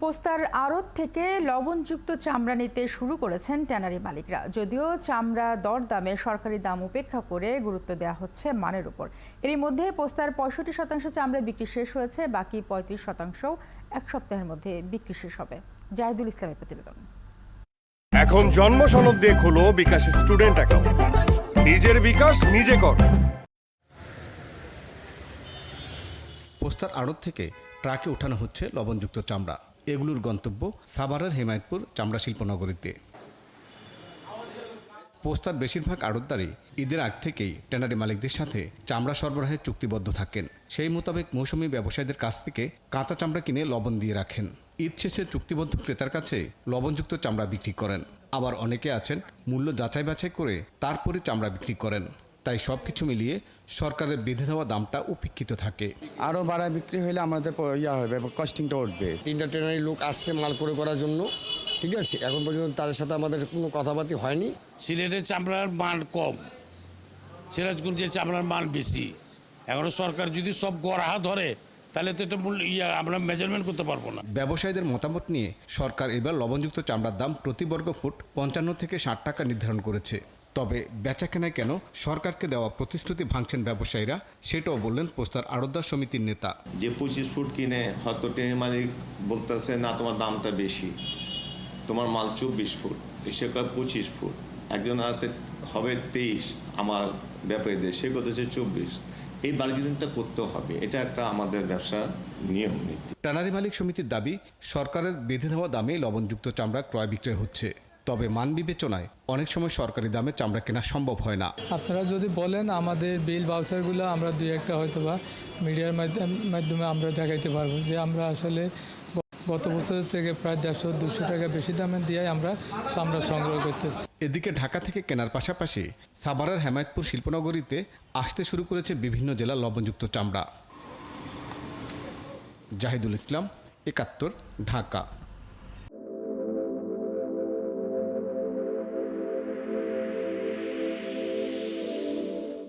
পোস্তার আড়ত থেকে লবণযুক্ত চামড়া নিতে শুরু করেছেন ট্যানারি মালিকরা। যদিও চামড়া দরদামে সরকারি দাম উপেক্ষা করে গুরুত্ব দেওয়া হচ্ছে মানের উপর। এরই মধ্যে পোস্তার 65% চামড়া বিক্রি শেষ হয়েছে, বাকি 35% এক সপ্তাহের মধ্যে বিক্রি শেষ হবে। জাহিদুল ইসলামের প্রতিবেদন। এখন জন্ম সনদ দিয়ে খোলো বিকাশ স্টুডেন্ট অ্যাকাউন্ট। নিজের বিকাশ নিজে কর। পোস্তার আড়ত থেকে ট্রাকে উঠানো হচ্ছে লবণযুক্ত চামড়া। এগুলোর গন্তব্য সাভারের হেমায়েতপুর চামড়া শিল্পনগরীতে। পোস্তার বেশিরভাগ আড়তদারই ঈদের আগ থেকেই ট্যানারি মালিকদের সাথে চামড়া সরবরাহে চুক্তিবদ্ধ থাকেন। সেই মোতাবেক মৌসুমী ব্যবসায়ীদের কাছ থেকে কাঁচা চামড়া কিনে লবণ দিয়ে রাখেন। ঈদ শেষে চুক্তিবদ্ধ ক্রেতার কাছে লবণযুক্ত চামড়া বিক্রি করেন। আবার অনেকে আছেন মূল্য যাচাই বাছাই করে তারপরে চামড়া বিক্রি করেন। তাই সবকিছু মিলিয়ে সরকারের বেঁধে দেওয়া দামটা উপেক্ষিত থাকে। আরও বাড়ায় বিক্রি হলে আমাদের হবে, কস্টিংটা উঠবে। 3টা ট্রেনারি লোক আসছে মাল করে করার জন্য, ঠিক আছে। এখন পর্যন্ত তাদের সাথে আমাদের কোনো কথাবার্তা হয়নি। সিলেটের চামড়ার মান কম, সিরাজগঞ্জের চামড়ার মান বেশি। এখনো সরকার যদি সব গড়াহা ধরে তাহলে তো এটা আমরা মেজারমেন্ট করতে পারবো না। ব্যবসায়ীদের মতামত নিয়ে সরকার এবার লবণযুক্ত চামড়ার দাম প্রতি বর্গ ফুট 55 থেকে 60 টাকা নির্ধারণ করেছে। তবে বেচাকেনায় কেন সরকারকে দেওয়া প্রতিশ্রুতি ভাঙছেন ব্যবসায়ীরা, সেটাও বললেন পোস্তার আড়তদার সমিতির নেতা। যে 25 ফুট কিনে হয়তো ট্রেনের মালিক বলতেছে না তোমার দামটা বেশি, তোমার মাল 24 ফুট, সে কয় 25 ফুট। একজন আছে হবে 23, আমার ব্যাপারীদের সে করতেছে 24। এই বার্গেনিংটা করতে হবে, এটা একটা আমাদের ব্যবসার নিয়ম নীতি। ট্যানারি মালিক সমিতির দাবি, সরকারের বেঁধে দেওয়া দামে লবণযুক্ত চামড়া ক্রয় বিক্রয় হচ্ছে। তবে মান বিবেচনায় অনেক সময় সরকারি দামে চামড়া কেনা সম্ভব হয় না। আপনারা যদি বলেন আমাদের বিল বাউচারগুলো আমরা দুই একটা হয়তো বা মিডিয়ার মাধ্যমে আমরা দেখাইতে পারবো যে আমরা আসলে গত বছর থেকে প্রায় 150-200 টাকা বেশি দামে দিয়ে আমরা চামড়া সংগ্রহ করতেছি। এদিকে ঢাকা থেকে কেনার পাশাপাশি সাভারের হেমায়েতপুর শিল্পনগরীতে আসতে শুরু করেছে বিভিন্ন জেলার লবণযুক্ত চামড়া। জাহিদুল ইসলাম, 71, ঢাকা।